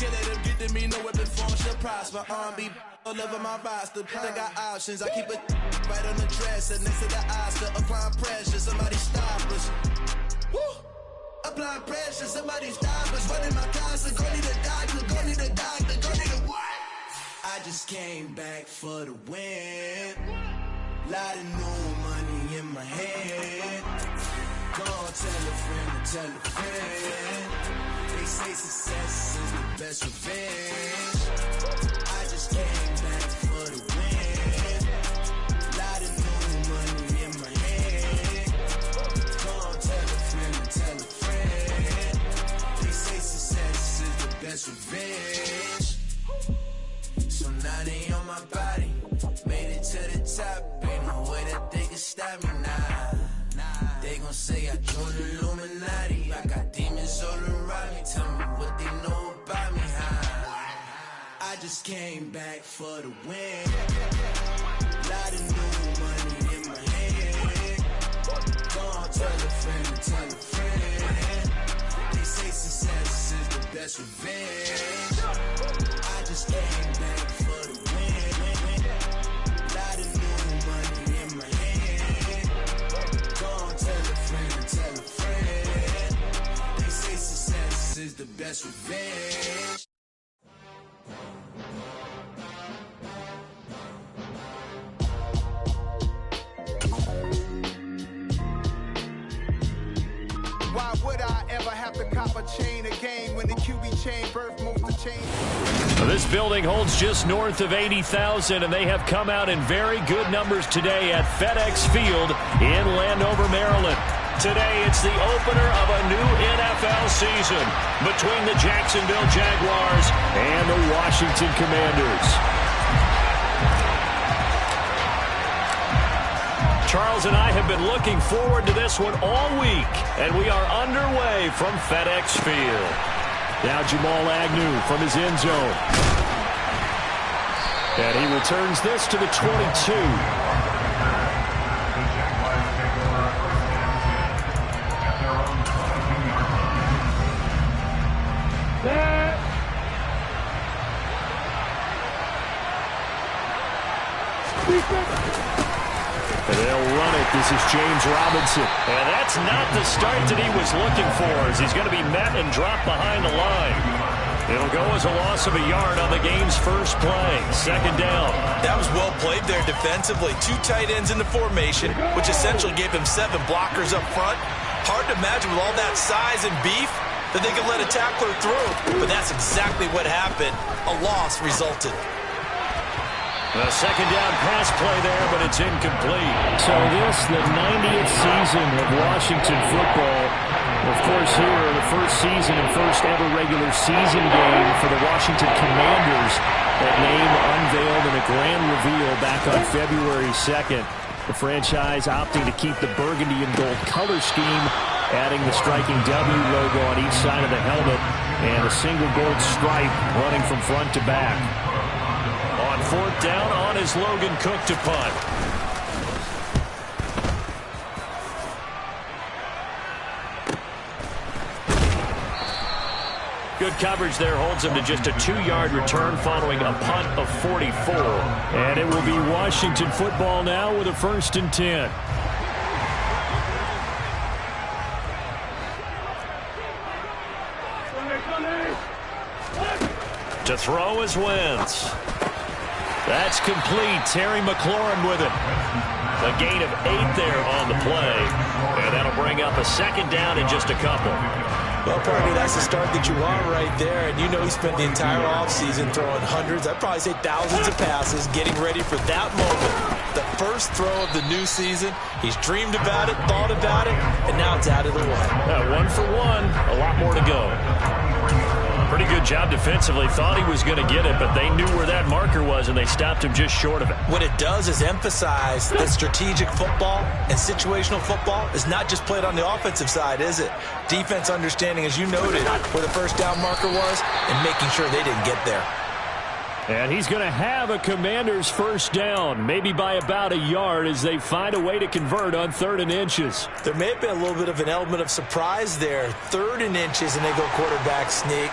Can't let them get to me, no weapon form shall prosper. R&B all over my roster, they got options. I keep it right on the dresser, next to the Oscar. Applying pressure, somebody stop us. Woo! Applying pressure, somebody stop us. Running my closet, go need a doctor, go need a doctor, go need a what? I just came back for the win. Lot of new money in my head. Go on, tell a friend. They say success is the best revenge. I just came back for the win. Lot of new money in my head. Go on, tell a friend. They say success is the best revenge. So now they on my body. Made it to the top. Ain't no way that they can stop me now. They gon' say I joined the Illuminati. I got demons all around me. Tell me what they know about me, huh? I just came back for the win. Lot of new money in my head. Go on, tell a friend. They say success is the best revenge. I just came back for the win. Lot of new money in my head. Go on, tell a friend. They say success is the best revenge. Why would I ever have to cop a chain again when the QB chain birthed most of change? This building holds just north of 80,000, and they have come out in very good numbers today at FedEx Field in Landover, Maryland. Today, it's the opener of a new NFL season between the Jacksonville Jaguars and the Washington Commanders. Charles and I have been looking forward to this one all week, and we are underway from FedEx Field. Now Jamal Agnew from his end zone. And he returns this to the 22. And they'll run it. This is James Robinson. And that's not the start that he was looking for, as he's going to be met and dropped behind the line. It'll go as a loss of a yard on the game's first play. Second down. That was well played there defensively. Two tight ends in the formation, which essentially gave him 7 blockers up front. Hard to imagine with all that size and beef that they could let a tackler through. But that's exactly what happened. A loss resulted. A second down pass play there, but it's incomplete. So this, the 90th season of Washington football. Of course, here, the first season and first ever regular season game for the Washington Commanders. That name unveiled in a grand reveal back on February 2nd. The franchise opting to keep the burgundy and gold color scheme, adding the striking W logo on each side of the helmet and a single gold stripe running from front to back. On fourth down, on is Logan Cook to punt. Good coverage there holds him to just a 2-yard return following a punt of 44. And it will be Washington football now with a 1st and 10. To throw is Wentz. That's complete. Terry McLaurin with it. A gain of 8 there on the play. And that'll bring up a second down in just a couple. Well, partner, that's the start that you want right there. And you know he spent the entire offseason throwing hundreds, I'd probably say thousands of passes, getting ready for that moment. The first throw of the new season. He's dreamed about it, thought about it, and now it's out of the way. 1 for 1. A lot more to go. Pretty good job defensively. Thought he was going to get it, but they knew where that marker was, and they stopped him just short of it. What it does is emphasize that strategic football and situational football is not just played on the offensive side, is it? Defense understanding, as you noted, where the first down marker was and making sure they didn't get there. And he's going to have a Commander's first down, maybe by about a yard, as they find a way to convert on 3rd and inches. There may have been a little bit of an element of surprise there. 3rd and inches, and they go quarterback sneak.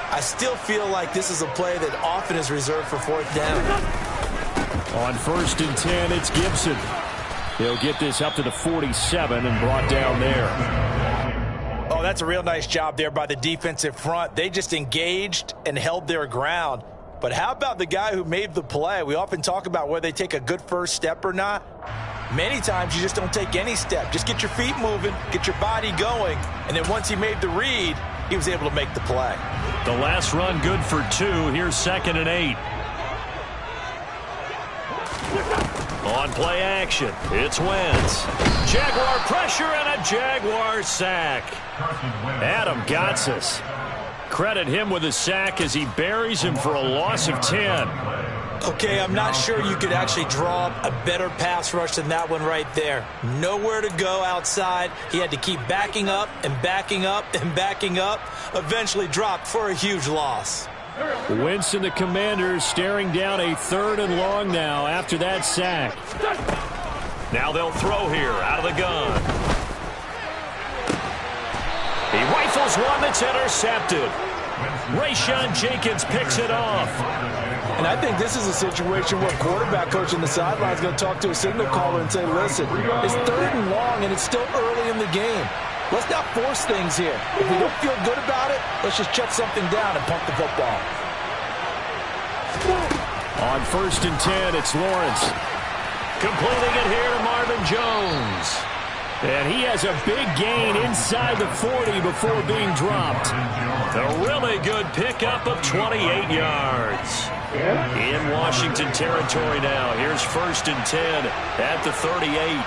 I still feel like this is a play that often is reserved for fourth down. On 1st and 10, it's Gibson. He'll get this up to the 47 and brought down there. Oh, that's a real nice job there by the defensive front. They just engaged and held their ground. But how about the guy who made the play? We often talk about whether they take a good first step or not. Many times you just don't take any step. Just get your feet moving, get your body going, and then once he made the read, he was able to make the play. The last run good for 2. Here's 2nd and 8. On play action, it's Wentz. Jaguar pressure and a Jaguar sack. Adam Gotsis. Credit him with a sack as he buries him for a loss of 10. Okay, I'm not sure you could actually draw up a better pass rush than that one right there. Nowhere to go outside. He had to keep backing up and backing up and backing up. Eventually dropped for a huge loss. Wentz and the Commanders staring down a 3rd and long now after that sack. Now they'll throw here out of the gun. He rifles one that's intercepted. Rayshon Jenkins picks it off. And I think this is a situation where quarterback coach in the sideline is going to talk to a signal caller and say, listen, it's 3rd and long and it's still early in the game. Let's not force things here. If we don't feel good about it, let's just check something down and pump the football. On 1st and 10, it's Lawrence. Completing it here to Marvin Jones. And he has a big gain inside the 40 before being dropped. A really good pickup of 28 yards. In Washington territory now. Here's 1st and 10 at the 38.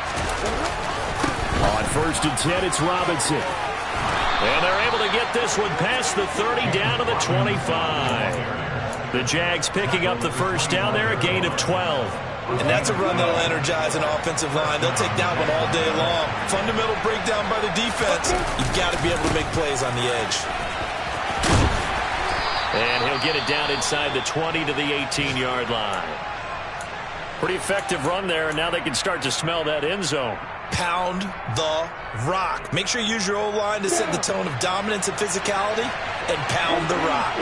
On 1st and 10, it's Robinson. And they're able to get this one past the 30 down to the 25. The Jags picking up the first down there, a gain of 12. And that's a run that'll energize an offensive line. They'll take that one all day long. Fundamental breakdown by the defense. You've got to be able to make plays on the edge. And he'll get it down inside the 20 to the 18-yard line. Pretty effective run there, and now they can start to smell that end zone. Pound the rock. Make sure you use your O-line to set the tone of dominance and physicality, and pound the rock.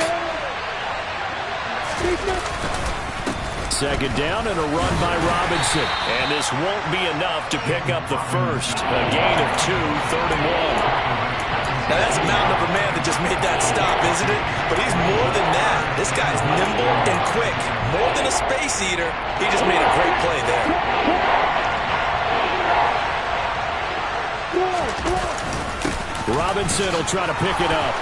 2nd down and a run by Robinson. And this won't be enough to pick up the first. A gain of 2, 3rd and 1. Now that's a mountain of a man that just made that stop, isn't it? But he's more than that. This guy's nimble and quick. More than a space eater. He just made a great play there. Robinson will try to pick it up.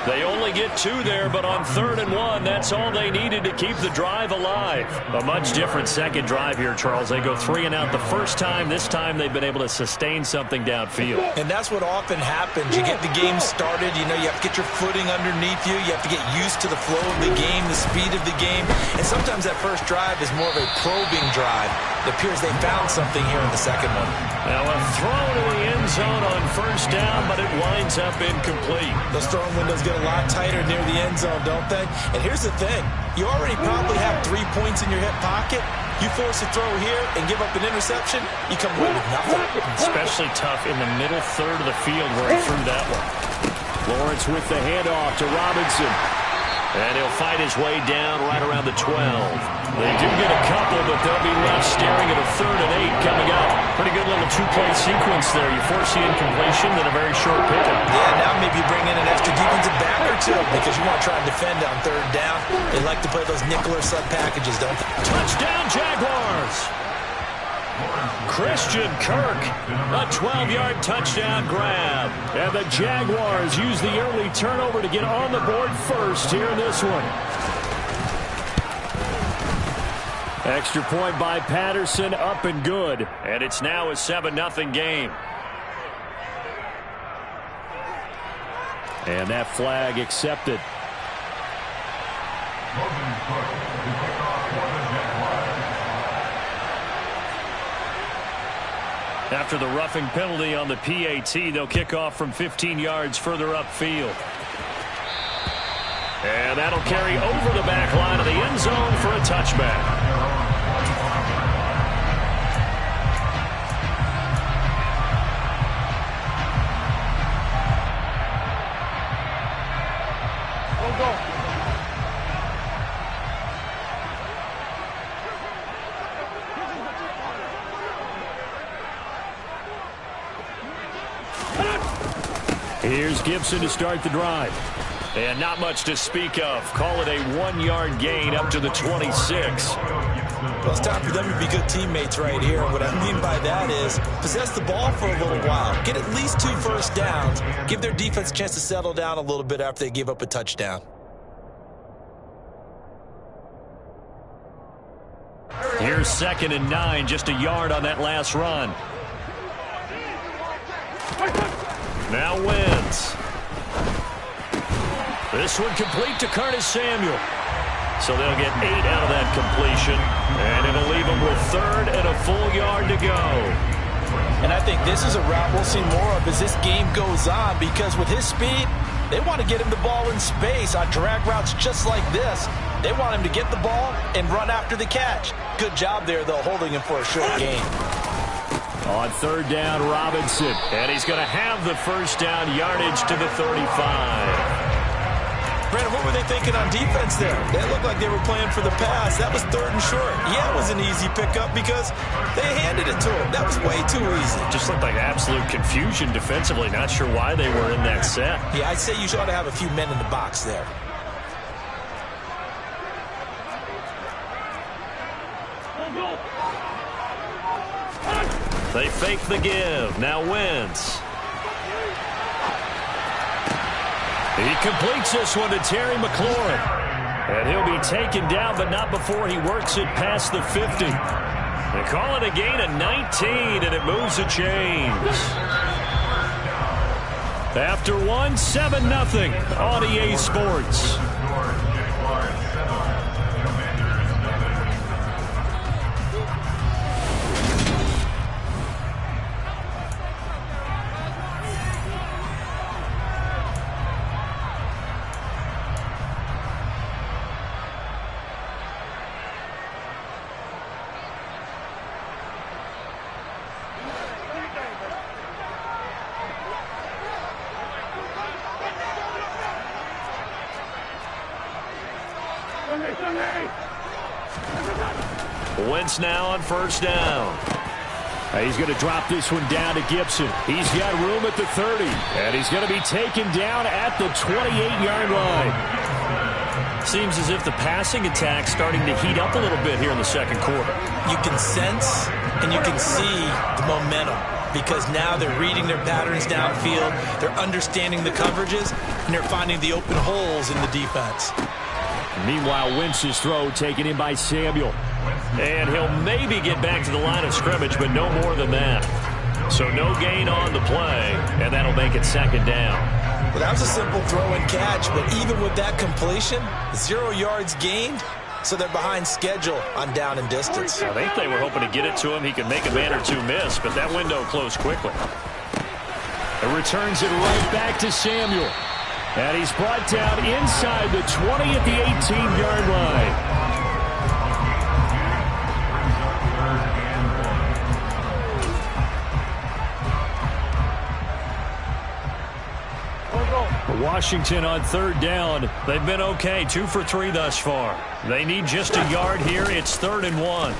They only get 2 there, but on 3rd and 1, that's all they needed to keep the drive alive. A much different second drive here, Charles. They go 3 and out the first time. This time they've been able to sustain something downfield. And that's what often happens. You get the game started. You know, you have to get your footing underneath you. You have to get used to the flow of the game, the speed of the game. And sometimes that first drive is more of a probing drive. It appears they found something here in the second one. Now a throw to the end zone on 1st down, but it winds up incomplete. Those throwing windows get a lot tighter near the end zone, don't they? And here's the thing. You already probably have 3 points in your hip pocket. You force a throw here and give up an interception, you come away with nothing. Especially tough in the middle third of the field where he threw that one. Lawrence with the handoff to Robinson. And he'll fight his way down right around the 12. They do get a couple, but they'll be left staring at a 3rd and 8 coming up. Pretty good little 2-play sequence there. You force the incompletion, then a very short pickup. Yeah, now maybe you bring in an extra defensive back or 2 because you want to try and defend on 3rd down. They like to play those nickel or sub packages, don't they? Touchdown, Jaguars! Christian Kirk, a 12-yard touchdown grab. And the Jaguars use the early turnover to get on the board first here in this one. Extra point by Patterson, up and good. And it's now a 7-0 game. And that flag accepted. After the roughing penalty on the PAT, they'll kick off from 15 yards further upfield. And that'll carry over the back line of the end zone for a touchback. Here's Gibson to start the drive. And not much to speak of. Call it a 1-yard gain up to the 26. Well, it's time for them to be good teammates right here. What I mean by that is possess the ball for a little while. Get at least 2 first downs. Give their defense a chance to settle down a little bit after they give up a touchdown. Here's 2nd and 9, just a yard on that last run. Now Wentz. This one complete to Curtis Samuel. So they'll get 8 out of that completion, and it'll leave them with 3rd and a full yard to go. And I think this is a route we'll see more of as this game goes on, because with his speed, they want to get him the ball in space on drag routes just like this. They want him to get the ball and run after the catch. Good job there, though, holding him for a short gain. On 3rd down, Robinson, and he's going to have the first down yardage to the 35. Brandon, what were they thinking on defense there? They looked like they were playing for the pass. That was 3rd and short. Yeah, it was an easy pickup because they handed it to him. That was way too easy. Just looked like absolute confusion defensively. Not sure why they were in that set. Yeah, I'd say you ought to have a few men in the box there. They fake the give. Now Wentz. He completes this one to Terry McLaurin. And he'll be taken down, but not before he works it past the 50. They call it a gain of 19, and it moves the chains. After one, 7-0 on EA Sports. Wentz now on 1st down. He's going to drop this one down to Gibson. He's got room at the 30, and he's going to be taken down at the 28-yard line. Seems as if the passing attack's starting to heat up a little bit here in the 2nd quarter. You can sense and you can see the momentum because now they're reading their patterns downfield, they're understanding the coverages, and they're finding the open holes in the defense. Meanwhile, Wentz's throw taken in by Samuel. And he'll maybe get back to the line of scrimmage, but no more than that. So no gain on the play, and that'll make it 2nd down. Well, that was a simple throw and catch, but even with that completion, 0 yards gained, so they're behind schedule on down and distance. I think they were hoping to get it to him. He could make a man or two miss, but that window closed quickly. It returns it right back to Samuel. And he's brought down inside the 20 at the 18-yard line. Washington on 3rd down. They've been okay, 2 for 3 thus far. They need just a yard here. It's 3rd and 1.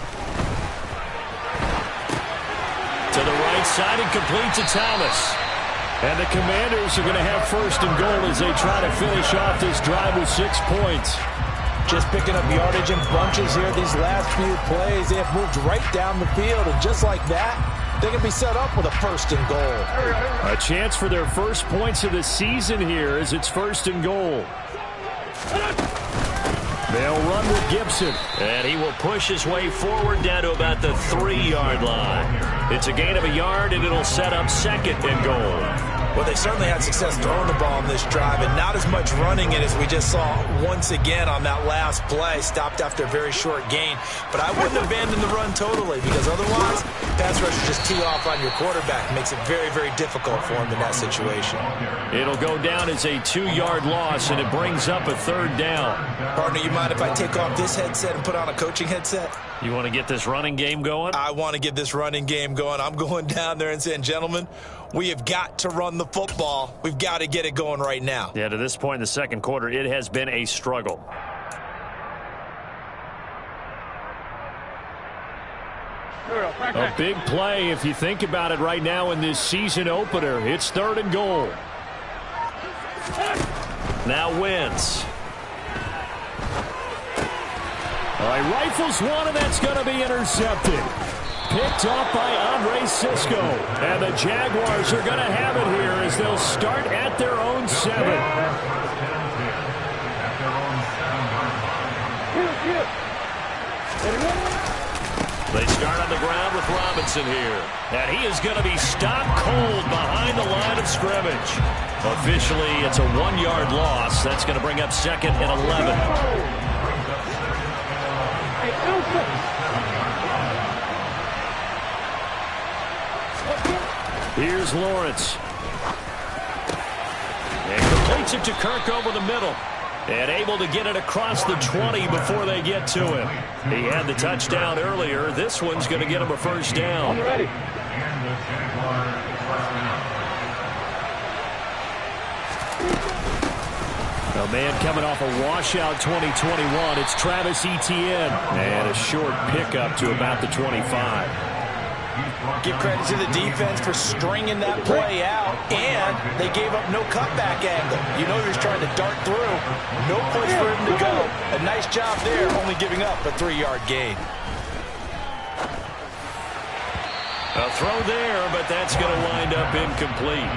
To the right side and complete to Thomas. And the Commanders are going to have 1st and goal as they try to finish off this drive with 6 points. Just picking up yardage in bunches here these last few plays. They have moved right down the field, and just like that, they can be set up with a 1st and goal. A chance for their first points of the season here as it's 1st and goal. They'll run with Gibson, and he will push his way forward down to about the 3-yard line. It's a gain of a yard, and it'll set up 2nd and goal. Well, they certainly had success throwing the ball on this drive, and not as much running it as we just saw once again on that last play. Stopped after a very short gain. But I wouldn't abandon the run totally, because otherwise, pass rush is just tee off on your quarterback. Makes it very, very difficult for him in that situation. It'll go down as a 2-yard loss, and it brings up a 3rd down. Partner, you mind if I take off this headset and put on a coaching headset? You want to get this running game going? I want to get this running game going. I'm going down there and saying, gentlemen, we have got to run the football. We've got to get it going right now. Yeah, to this point in the 2nd quarter, it has been a struggle. A big play if you think about it right now in this season opener. It's 3rd and goal. Now Wentz. All right, rifles one, and that's going to be intercepted. Picked off by Andre Cisco. And the Jaguars are going to have it here as they'll start at their own 7. They start on the ground with Robinson here. And he is going to be stopped cold behind the line of scrimmage. Officially, it's a 1-yard loss. That's going to bring up 2nd and 11. Here's Lawrence. And completes it to Kirk over the middle. And able to get it across the 20 before they get to him. He had the touchdown earlier. This one's going to get him a first down. A man coming off a washout 2021. It's Travis Etienne. And a short pickup to about the 25. Give credit to the defense for stringing that play out, and they gave up no cutback angle. You know he was trying to dart through. No place for him to go. A nice job there, only giving up a 3-yard gain. A throw there, but that's going to wind up incomplete.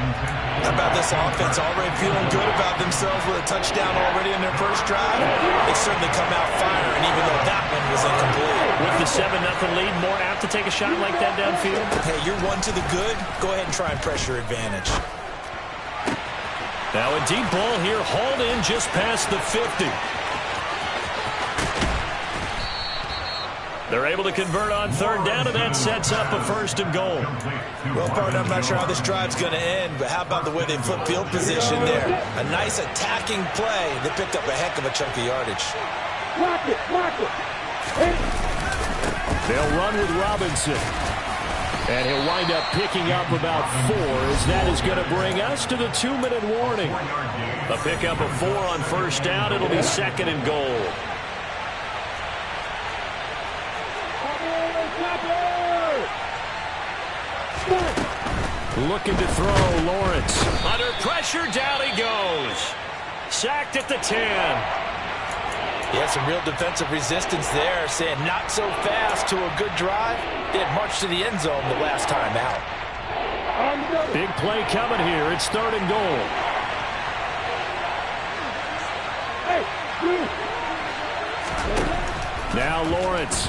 How about this offense already feeling good about themselves with a touchdown already in their first drive? They certainly come out firing, even though that one was incomplete. With the 7-0 lead, more apt to take a shot like that downfield? Hey, you're one to the good. Go ahead and try and pressure advantage. Now a deep ball here, hauled in just past the 50. They're able to convert on 3rd down, and that sets up a 1st and goal. Well, partner, I'm not sure how this drive's going to end, but how about the way they flip field position there? A nice attacking play. They picked up a heck of a chunk of yardage. Block it. They'll run with Robinson. And he'll wind up picking up about 4, as that is going to bring us to the 2-minute warning. A pickup of 4 on 1st down. It'll be 2nd and goal. Looking to throw, Lawrence. Under pressure, down he goes. Sacked at the 10. He had some real defensive resistance there, saying not so fast to a good drive. They had marched to the end zone the last time out. Big play coming here. It's 3rd and goal. Now Lawrence.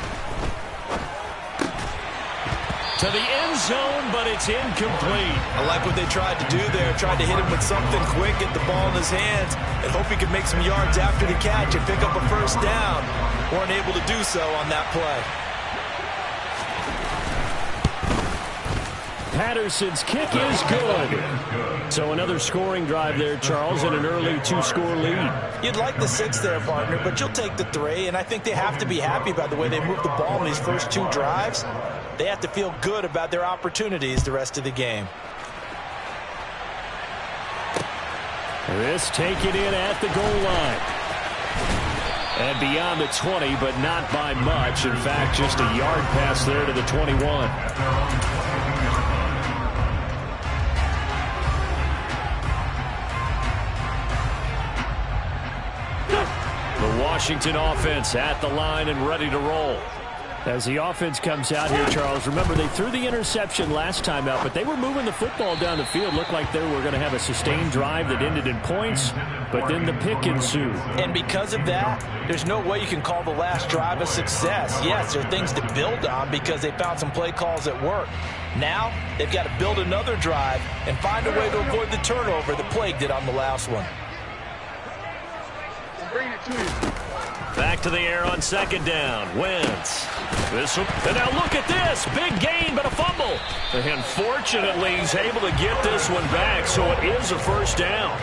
To the end zone, but it's incomplete. I like what they tried to do there. Tried to hit him with something quick, get the ball in his hands, and hope he could make some yards after the catch and pick up a 1st down. Weren't able to do so on that play. Patterson's kick is good. So another scoring drive there, Charles, and an early 2-score lead. You'd like the 6 there, partner, but you'll take the 3, and I think they have to be happy about the way they moved the ball in these first 2 drives. They have to feel good about their opportunities the rest of the game. This taken in at the goal line. And beyond the 20, but not by much. In fact, just a yard pass there to the 21. The Washington offense at the line and ready to roll. As the offense comes out here, Charles, remember they threw the interception last time out, but they were moving the football down the field. Looked like they were going to have a sustained drive that ended in points, but then the pick ensued. And because of that, there's no way you can call the last drive a success. Yes, there are things to build on because they found some play calls that work. Now, they've got to build another drive and find a way to avoid the turnover that plagued it on the last one. I'm bringing it to you. Back to the air on 2nd down. Wentz. And now look at this. Big gain, but a fumble. And fortunately, he's able to get this one back, so it is a 1st down.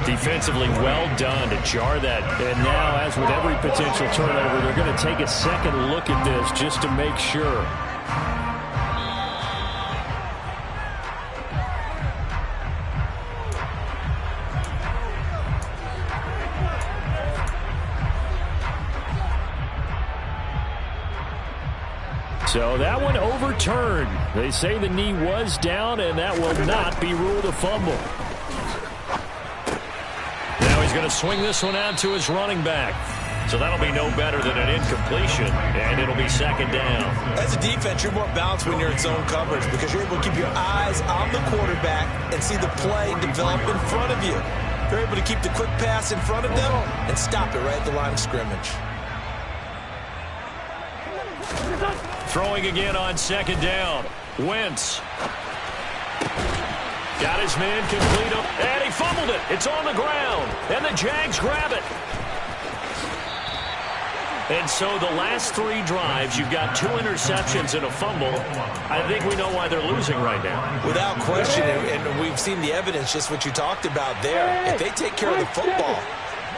Defensively well done to jar that. And now, as with every potential turnover, they're going to take a second look at this just to make sure. So that one overturned. They say the knee was down, and that will not be ruled a fumble. going to swing this one out to his running back. So that'll be no better than an incompletion, and it'll be second down. As a defense, you're more balanced when you're in zone coverage because you're able to keep your eyes on the quarterback and see the play develop in front of you. You're able to keep the quick pass in front of them and stop it right at the line of scrimmage. Throwing again on second down. Wentz. Got his man complete, and he fumbled it. It's on the ground, and the Jags grab it. And so the last 3 drives, you've got 2 interceptions and a fumble. I think we know why they're losing right now. Without question, and we've seen the evidence, just what you talked about there. If they take care of the football,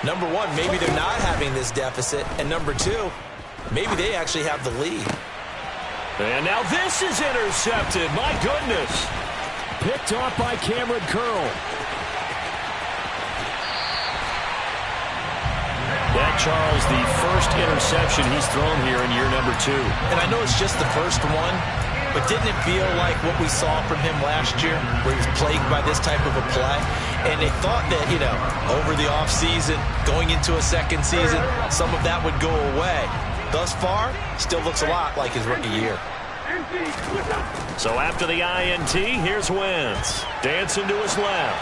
number one, maybe they're not having this deficit, and number 2, maybe they actually have the lead. And now this is intercepted. My goodness. Picked off by Cameron Curl. That, Charles, the first interception he's thrown here in year number 2. And I know it's just the first one, but didn't it feel like what we saw from him last year, where he was plagued by this type of a play? And they thought that, over the offseason, going into a second season, some of that would go away. Thus far, still looks a lot like his rookie year. So after the INT, here's Wentz. Dancing to his left.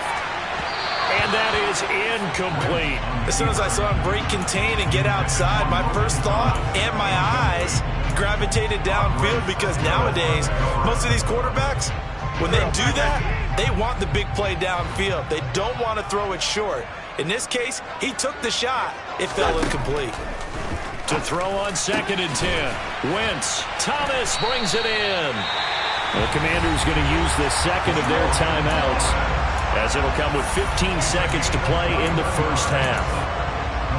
And that is incomplete. As soon as I saw him break contain and get outside, my first thought and my eyes gravitated downfield because nowadays, most of these quarterbacks, when they do that, they want the big play downfield. They don't want to throw it short. In this case, he took the shot. It fell incomplete. To throw on second and 10. Wentz. Thomas brings it in. The Commanders going to use the second of their timeouts, as it'll come with 15 seconds to play in the first half.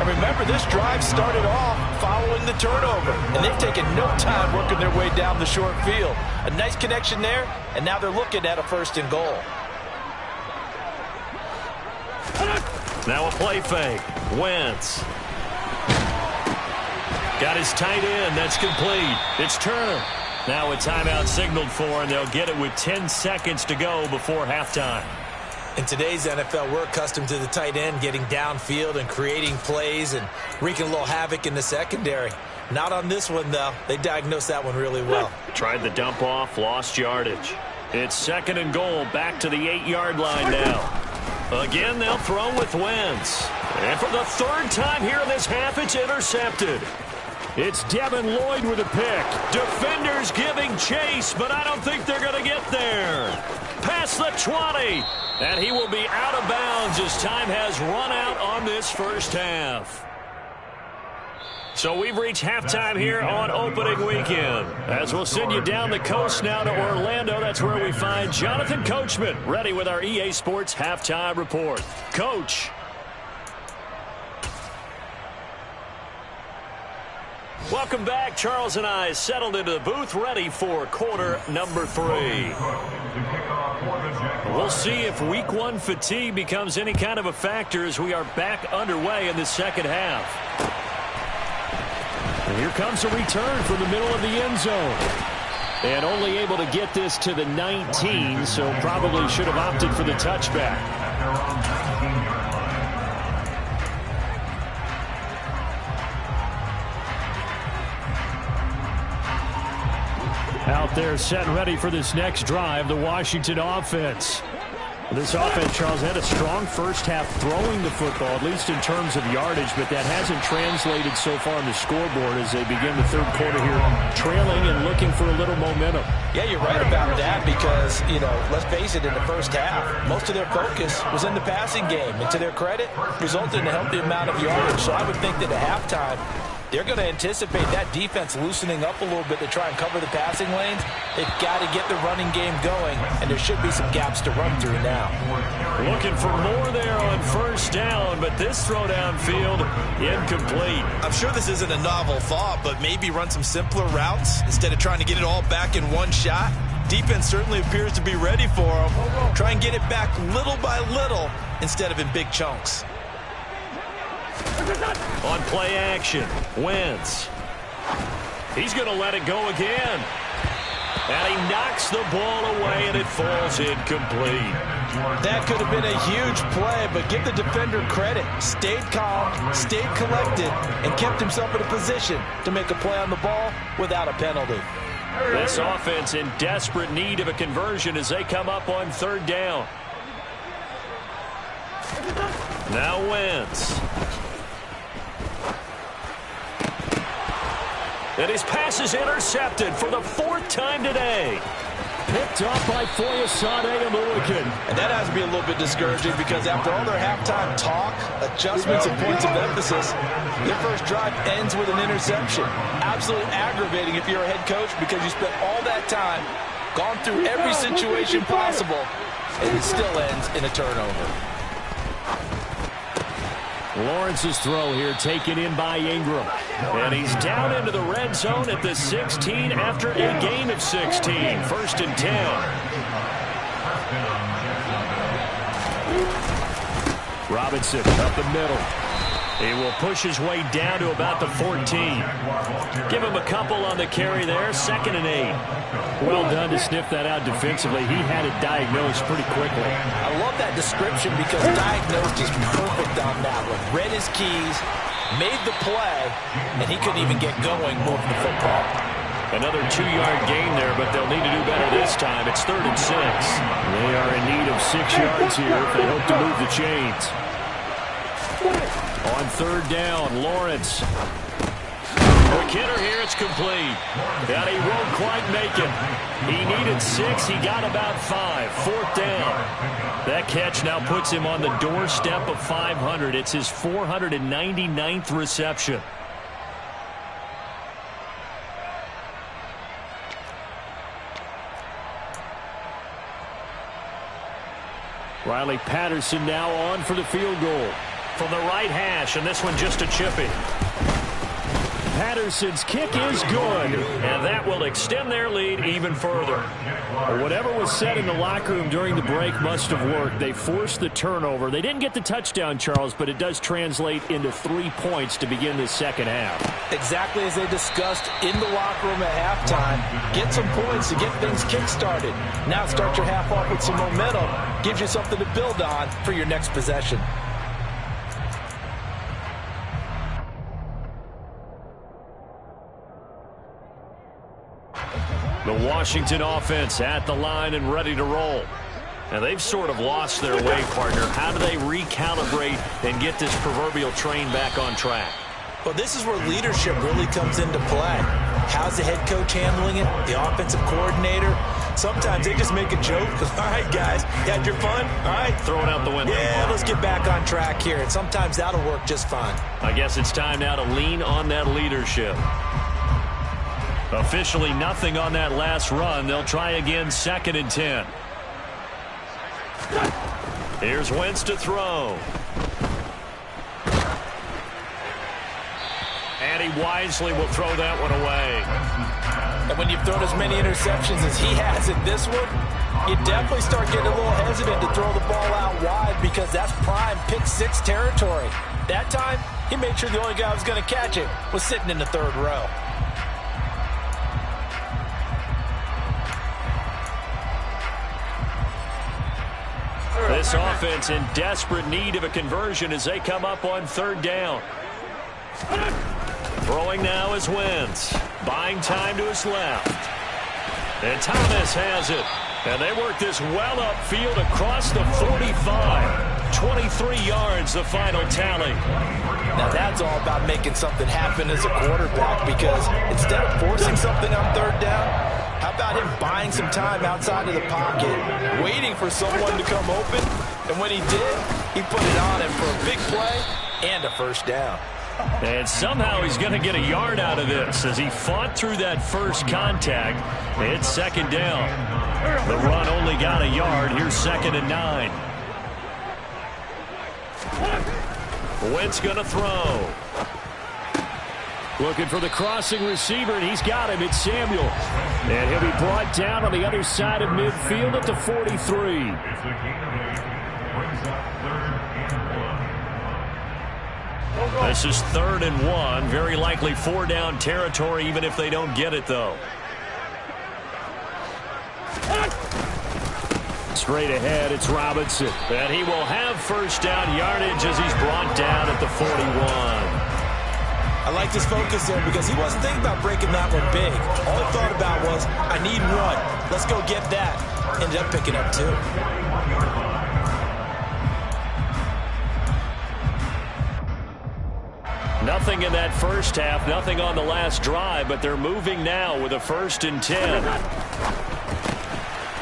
And remember, this drive started off following the turnover, and they've taken no time working their way down the short field. A nice connection there, and now they're looking at a 1st and goal. Now a play fake. Wentz. Got his tight end. That's complete. It's Turner. Now a timeout signaled for, and they'll get it with 10 seconds to go before halftime. In today's NFL, we're accustomed to the tight end getting downfield and creating plays and wreaking a little havoc in the secondary. Not on this one, though. They diagnosed that one really well. Tried the dump off, lost yardage. It's second and goal, back to the 8-yard line now. Again, they'll throw with Wentz. And for the 3rd time here in this half, it's intercepted. It's Devin Lloyd with a pick. Defenders giving chase, but I don't think they're going to get there. Past the 20. And he will be out of bounds as time has run out on this first half. So we've reached halftime here on opening weekend. As we'll send you down the coast now to Orlando, that's where we find Jonathan Coachman, ready with our EA Sports halftime report. Coach. Welcome back. Charles and I settled into the booth, ready for quarter number 3. We'll see if week 1 fatigue becomes any kind of a factor as we are back underway in the second half. And here comes a return from the middle of the end zone. And only able to get this to the 19, so probably should have opted for the touchback. Out there set and ready for this next drive, the Washington offense. This offense, Charles, had a strong first half throwing the football, at least in terms of yardage, but that hasn't translated so far on the scoreboard as they begin the 3rd quarter here, trailing and looking for a little momentum. Yeah, you're right about that because, let's face it, in the first half, most of their focus was in the passing game. And to their credit, resulted in a healthy amount of yardage. So I would think that at halftime, they're going to anticipate that defense loosening up a little bit to try and cover the passing lanes. They've got to get the running game going, and there should be some gaps to run through now. Looking for more there on first down, but this throw downfield, incomplete. I'm sure this isn't a novel thought, but maybe run some simpler routes instead of trying to get it all back in one shot. Defense certainly appears to be ready for them. Try and get it back little by little instead of in big chunks. On play action, Wentz. He's going to let it go again. And he knocks the ball away, and it falls incomplete. That could have been a huge play, but give the defender credit. Stayed calm, stayed collected, and kept himself in a position to make a play on the ball without a penalty. This offense in desperate need of a conversion as they come up on third down. Now Wentz. And his pass is intercepted for the fourth time today. Picked up by Foyesade and Lewickin. And that has to be a little bit discouraging because after all their halftime talk, adjustments, and points of emphasis, their first drive ends with an interception. Absolutely aggravating if you're a head coach because you spent all that time, gone through every situation possible, and it still ends in a turnover. Lawrence's throw here taken in by Ingram. And he's down into the red zone at the 16 after a gain of 16. First and 10. Robinson up the middle. He will push his way down to about the 14. Give him a couple on the carry there. 2nd and 8. Well done to sniff that out defensively. He had it diagnosed pretty quickly. I love that description because diagnosed is perfect on that one. Read his keys, made the play, and he couldn't even get going moving the football. Another 2-yard gain there, but they'll need to do better this time. It's 3rd and 6. They are in need of 6 yards here if they hope to move the chains. On third down, Lawrence. Quick hitter here, it's complete. And he won't quite make it. He needed 6, he got about 5. 4th down. That catch now puts him on the doorstep of 500. It's his 499th reception. Riley Patterson now on for the field goal. From the right hash, and this one just a chippy. Patterson's kick is good, and that will extend their lead even further. Whatever was said in the locker room during the break must have worked. They forced the turnover. They didn't get the touchdown, Charles, but it does translate into 3 points to begin the second half. Exactly as they discussed in the locker room at halftime. Get some points to get things kick-started. Now start your half off with some momentum. Gives you something to build on for your next possession. The Washington offense at the line and ready to roll. And they've sort of lost their way, partner. How do they recalibrate and get this proverbial train back on track? Well, this is where leadership really comes into play. How's the head coach handling it? The offensive coordinator? Sometimes they just make a joke. All right, guys, you had your fun? All right. Throw it out the window. Yeah, let's get back on track here. And sometimes that'll work just fine. I guess it's time now to lean on that leadership. Officially nothing on that last run. They'll try again, 2nd and 10. Here's Wentz to throw. And he wisely will throw that one away. And when you've thrown as many interceptions as he has in this one, you definitely start getting a little hesitant to throw the ball out wide because that's prime pick 6 territory. That time, he made sure the only guy who was going to catch it was sitting in the 3rd row. This offense in desperate need of a conversion as they come up on 3rd down. Throwing now is Wentz. Buying time to his left. And Thomas has it. And they work this well upfield across the 45. 23 yards, the final tally. Now that's all about making something happen as a quarterback because instead of forcing something on 3rd down, how about him buying some time outside of the pocket, waiting for someone to come open, and when he did, he put it on him for a big play and a 1st down. And somehow he's going to get a yard out of this as he fought through that first contact. It's 2nd down. The run only got a yard. Here's 2nd and 9. Wentz going to throw. Looking for the crossing receiver, and he's got him. It's Samuel. And he'll be brought down on the other side of midfield at the 43. This is 3rd and 1. Very likely 4-down territory, even if they don't get it, though. Straight ahead, it's Robinson. And he will have first down yardage as he's brought down at the 41. I liked his focus there because he wasn't thinking about breaking that one big. All he thought about was, I need one. Let's go get that. Ended up picking up 2. Nothing in that first half, nothing on the last drive, but they're moving now with a 1st and 10.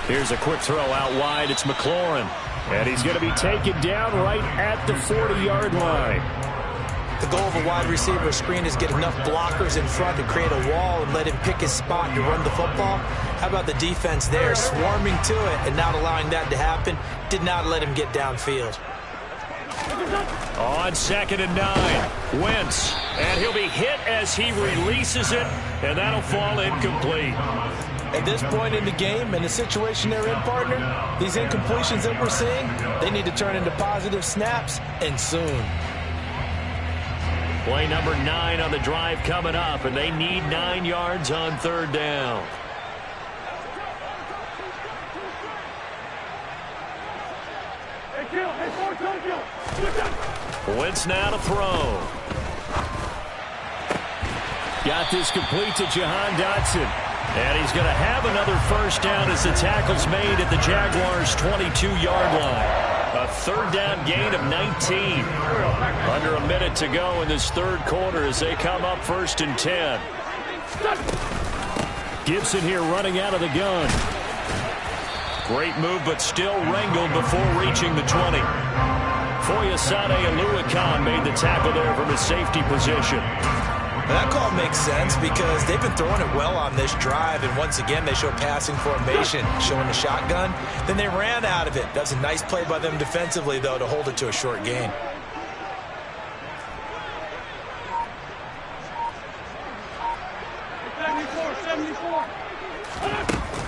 Here's a quick throw out wide. It's McLaurin. And he's going to be taken down right at the 40-yard line. The goal of a wide receiver screen is get enough blockers in front to create a wall and let him pick his spot to run the football. How about the defense there, swarming to it and not allowing that to happen? Did not let him get downfield. On 2nd and 9, Wentz. And he'll be hit as he releases it, and that'll fall incomplete. At this point in the game and the situation they're in, partner, these incompletions that we're seeing, they need to turn into positive snaps, and soon. Play number 9 on the drive coming up, and they need 9 yards on 3rd down. Wentz now to throw. Got this complete to Jahan Dotson. And he's going to have another first down as the tackle's made at the Jaguars' 22-yard line. A 3rd down gain of 19. Under a minute to go in this 3rd quarter as they come up 1st and 10. Gibson here running out of the gun. Great move, but still wrangled before reaching the 20. Foyesade Oluokun made the tackle there from his safety position. That call makes sense because they've been throwing it well on this drive, and once again they show passing formation, showing the shotgun. Then they ran out of it. That's a nice play by them defensively, though, to hold it to a short gain.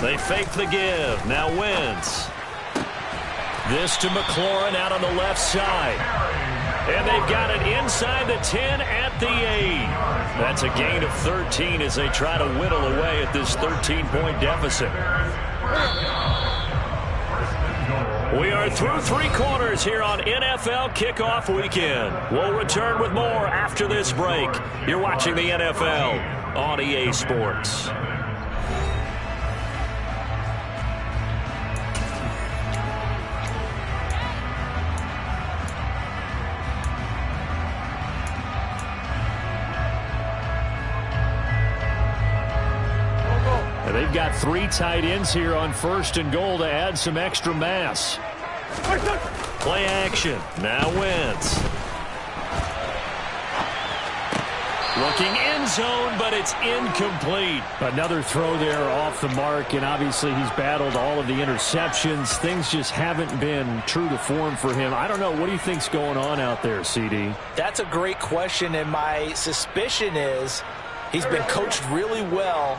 They fake the give. Now Wentz. This to McLaurin out on the left side. And they've got it inside the 10 at the 8. That's a gain of 13 as they try to whittle away at this 13-point deficit. We are through 3 quarters here on NFL Kickoff Weekend. We'll return with more after this break. You're watching the NFL on EA Sports. They've got 3 tight ends here on 1st and goal to add some extra mass. Play action. Now Wentz. Looking end zone, but it's incomplete. Another throw there off the mark, and obviously he's battled all of the interceptions. Things just haven't been true to form for him. I don't know. What do you think's going on out there, CD? That's a great question, and my suspicion is he's been coached really well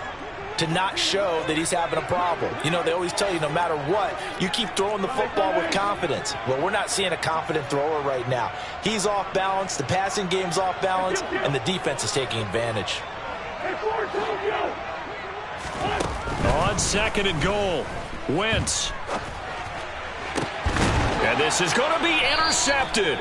to not show that he's having a problem. You know, they always tell you no matter what, you keep throwing the football with confidence. Well, we're not seeing a confident thrower right now. He's off balance, the passing game's off balance, and the defense is taking advantage. On 2nd and goal, Wentz. And this is going to be intercepted.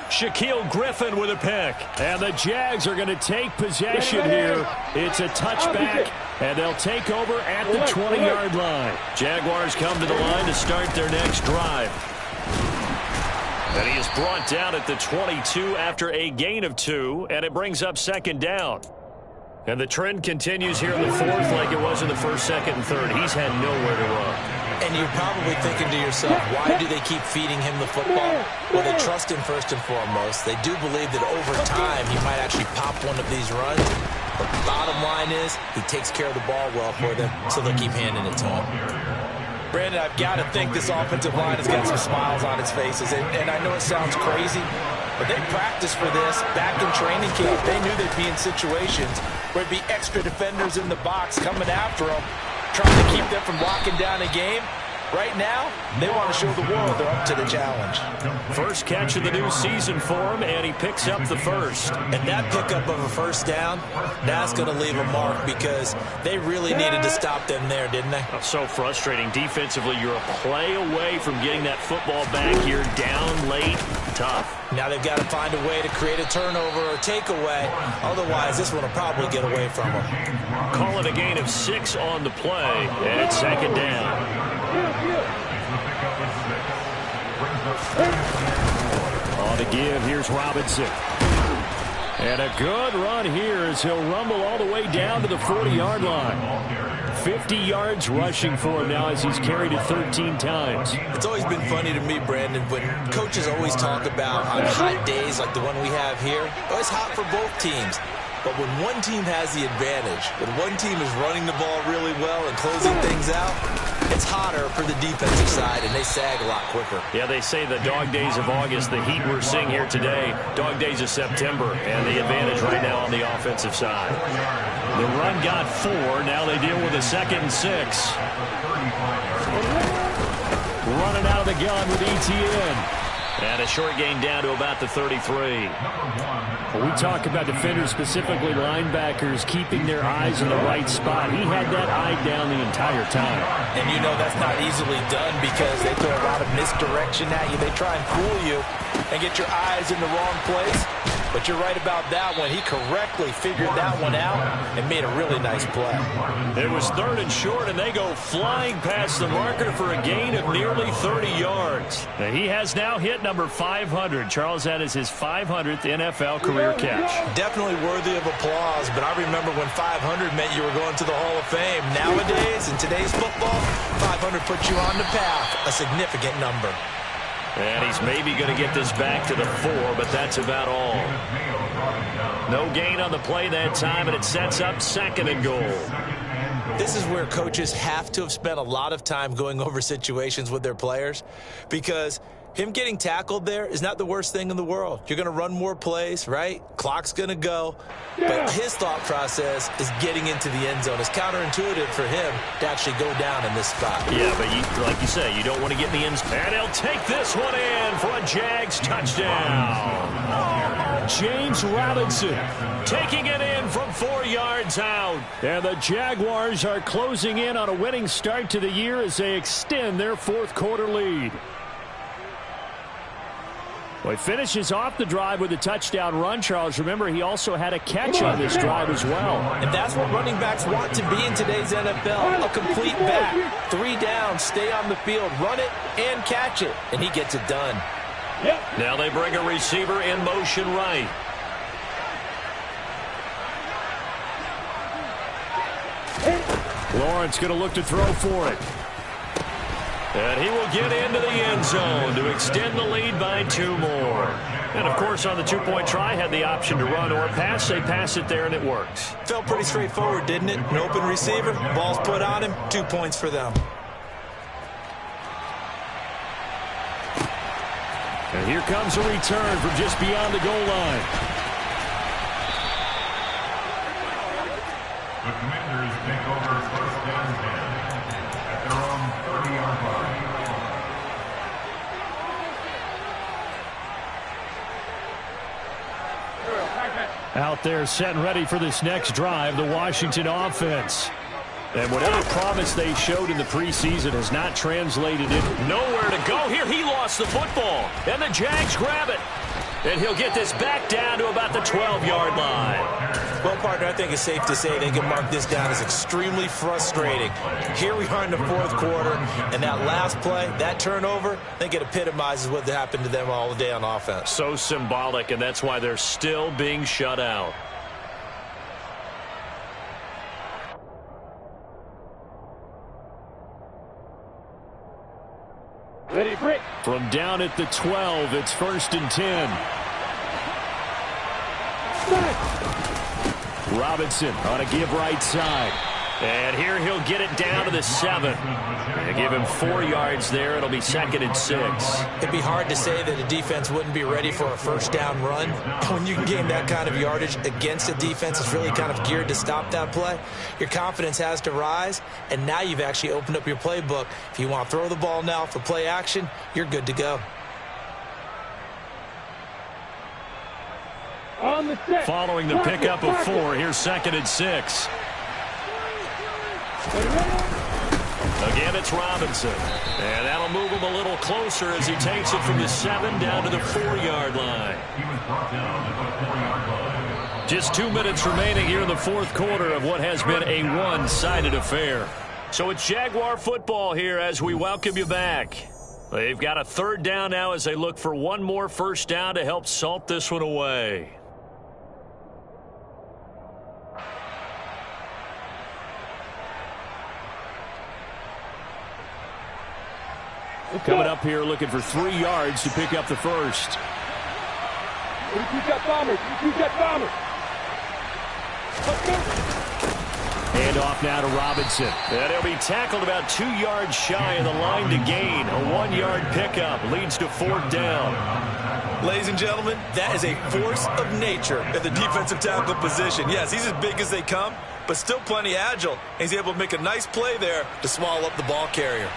Shaquille Griffin with a pick. And the Jags are going to take possession here. It's a touchback, and they'll take over at the 20-yard line. Jaguars come to the line to start their next drive. And he is brought down at the 22 after a gain of 2, and it brings up 2nd down. And the trend continues here in the 4th like it was in the 1st, 2nd, and 3rd. He's had nowhere to run. And you're probably thinking to yourself, why do they keep feeding him the football? Well, they trust him first and foremost. They do believe that over time he might actually pop one of these runs. But the bottom line is he takes care of the ball well for them, so they'll keep handing it to him. Brandon, I've got to think this offensive line has got some smiles on its faces. And I know it sounds crazy, but they practiced for this back in training camp. They knew they'd be in situations where there'd be extra defenders in the box coming after them, trying to keep them from locking down a game. Right now, they want to show the world they're up to the challenge. First catch of the new season for him, and he picks up the first. And that pickup of a first down, that's going to leave a mark because they really needed to stop them there, didn't they? So frustrating. Defensively, you're a play away from getting that football back here, down late, tough. Now they've got to find a way to create a turnover or takeaway. Otherwise, this one will probably get away from them. Call it a gain of 6 on the play, and it's second down. On the give, here's Robinson. And a good run here as he'll rumble all the way down to the 40-yard line. 50 yards rushing for him now as he's carried it 13 times. It's always been funny to me, Brandon, when coaches always talk about on hot days like the one we have here, oh, it's hot for both teams. But when one team has the advantage, when one team is running the ball really well and closing things out, it's hotter for the defensive side, and they sag a lot quicker. Yeah, they say the dog days of August, the heat we're seeing here today, dog days of September, and the advantage right now on the offensive side. The run got 4. Now they deal with a 2nd and 6. Running out of the gun with ETN. And a short gain down to about the 33. When we talk about defenders, specifically linebackers, keeping their eyes in the right spot. He had that eye down the entire time. And you know that's not easily done because they throw a lot of misdirection at you. They try and fool you and get your eyes in the wrong place. But you're right about that one. He correctly figured that one out and made a really nice play. It was 3rd and short, and they go flying past the marker for a gain of nearly 30 yards. Now, he has now hit number 500. Charles, that is his 500th NFL career catch. Definitely worthy of applause, but I remember when 500 meant you were going to the Hall of Fame. Nowadays, in today's football, 500 puts you on the path, a significant number. And he's maybe going to get this back to the 4, but that's about all. No gain on the play that time, and it sets up 2nd and goal. This is where coaches have to have spent a lot of time going over situations with their players because him getting tackled there is not the worst thing in the world. You're going to run more plays, right? Clock's going to go. But his thought process is getting into the end zone. It's counterintuitive for him to actually go down in this spot. Yeah, but like you say, you don't want to get in the end zone. And he'll take this one in for a Jags touchdown. James Robinson taking it in from 4 yards out. And the Jaguars are closing in on a winning start to the year as they extend their 4th quarter lead. Well, he finishes off the drive with a touchdown run, Charles. Remember, he also had a catch on this drive as well. And that's what running backs want to be in today's NFL, a complete back. 3 down, stay on the field, run it, and catch it. And he gets it done. Now they bring a receiver in motion right. Lawrence going to look to throw for it. And he will get into the end zone to extend the lead by 2 more. And, of course, on the 2-point try, had the option to run or pass. They pass it there, and it works. Felt pretty straightforward, didn't it? An open receiver, ball's put on him, 2 points for them. And here comes a return from just beyond the goal line. The Commanders take over first down at their own 30-yard line. Out there set and ready for this next drive, the Washington offense. And whatever promise they showed in the preseason has not translated it. Nowhere to go here. He lost the football. And the Jags grab it. And he'll get this back down to about the 12-yard line. Well, partner, I think it's safe to say they can mark this down as extremely frustrating. Here we are in the 4th quarter, and that last play, that turnover, I think it epitomizes what happened to them all day on offense. So symbolic, and that's why they're still being shut out. Ready, break. From down at the 12, it's 1st and 10. Robinson on a give right side. And here he'll get it down to the 7. They give him 4 yards there. It'll be 2nd and 6. It'd be hard to say that a defense wouldn't be ready for a first down run. When you can gain that kind of yardage against a defense that's really kind of geared to stop that play, your confidence has to rise, and now you've actually opened up your playbook. If you want to throw the ball now for play action, you're good to go. On the set. Following the pickup of 4, here's 2nd and 6. Again, it's Robinson. And that'll move him a little closer as he takes it from the 7 down to the 4-yard line. He was brought down at the 4-yard line. Just 2 minutes remaining here in the 4th quarter of what has been a one-sided affair. So it's Jaguar football here as we welcome you back. They've got a 3rd down now as they look for one more first down to help salt this one away. Coming up here looking for 3 yards to pick up the first. You got bombers. You got bombers. Let's go. Hand off now to Robinson. And he'll be tackled about 2 yards shy of the line to gain. A 1-yard pickup leads to 4th down. Ladies and gentlemen, that is a force of nature at the defensive tackle position. Yes, he's as big as they come, but still plenty agile. And he's able to make a nice play there to swallow up the ball carrier.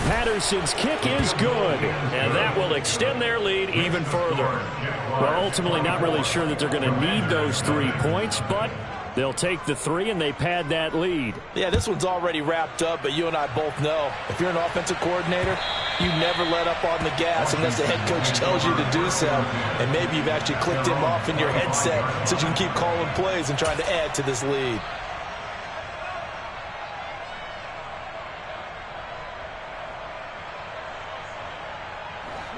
Patterson's kick is good, and that will extend their lead even further. Well, ultimately not really sure that they're going to need those 3 points, but they'll take the 3 and they pad that lead. Yeah, this one's already wrapped up, but you and I both know if you're an offensive coordinator, you never let up on the gas unless the head coach tells you to do so. And maybe you've actually clicked him off in your headset so you can keep calling plays and trying to add to this lead.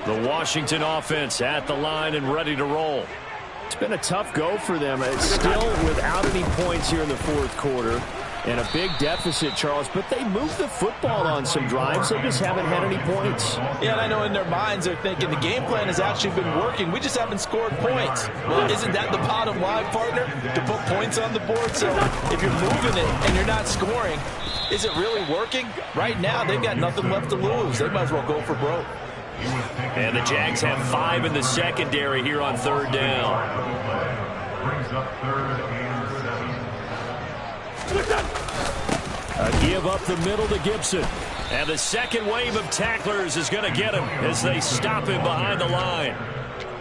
The Washington offense at the line and ready to roll. It's been a tough go for them. It's still without any points here in the 4th quarter. And a big deficit, Charles, but they moved the football on some drives. They just haven't had any points. Yeah, and I know in their minds they're thinking the game plan has actually been working. We just haven't scored points. Well, isn't that the bottom line, partner? To put points on the board? So if you're moving it and you're not scoring, is it really working? Right now, they've got nothing left to lose. They might as well go for broke. And the Jags have 5 in the secondary here on 3rd down. Brings up 3rd and 7. A give up the middle to Gibson. And the second wave of tacklers is going to get him as they stop him behind the line.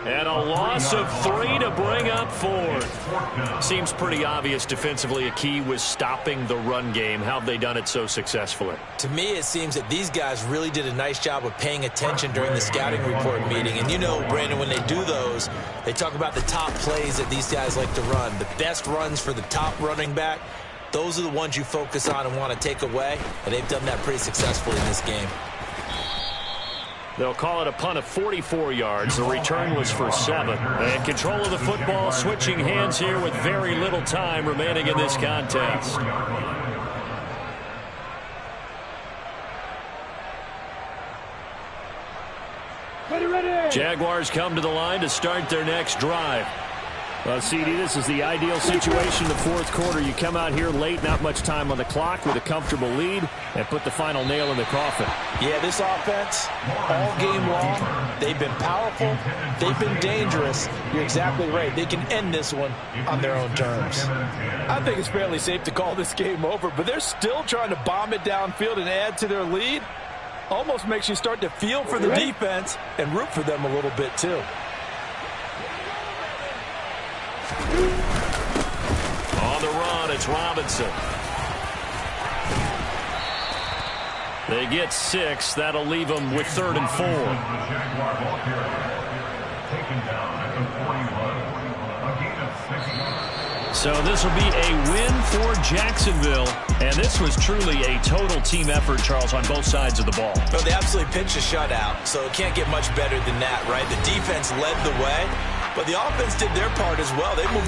And a loss of 3 to bring up 4th. Seems pretty obvious defensively a key was stopping the run game. How have they done it so successfully? To me, it seems that these guys really did a nice job of paying attention during the scouting report meeting. And you know, Brandon, when they do those, they talk about the top plays that these guys like to run. The best runs for the top running back. Those are the ones you focus on and want to take away. And they've done that pretty successfully in this game. They'll call it a punt of 44 yards. The return was for 7. And control of the football switching hands here with very little time remaining in this contest. Ready. Jaguars come to the line to start their next drive. Well, CD, this is the ideal situation in the 4th quarter. You come out here late, not much time on the clock with a comfortable lead, and put the final nail in the coffin. Yeah, this offense, all game long, they've been powerful, they've been dangerous. You're exactly right. They can end this one on their own terms. I think it's fairly safe to call this game over, but they're still trying to bomb it downfield and add to their lead. Almost makes you start to feel for the defense and root for them a little bit, too. On the run, it's Robinson. They get 6. That'll leave them with 3rd and 4. So this will be a win for Jacksonville. And this was truly a total team effort, Charles, on both sides of the ball. No, they absolutely pitched a shutout, so it can't get much better than that, right? The defense led the way, but the offense did their part as well. They moved the